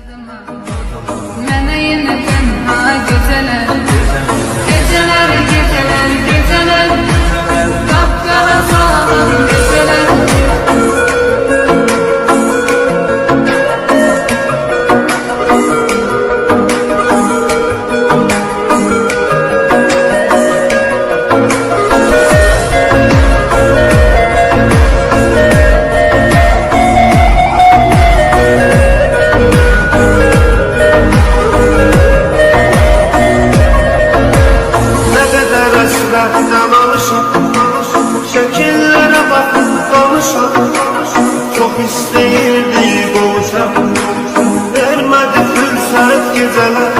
Mənə yenə tənha gecələr, gecələr, gecələr, gecələr, qapqara sağlam gecələr. Şekillere bakıp konuşam, çok isteyirdi qovuşam, vermedi fürsət gecələr.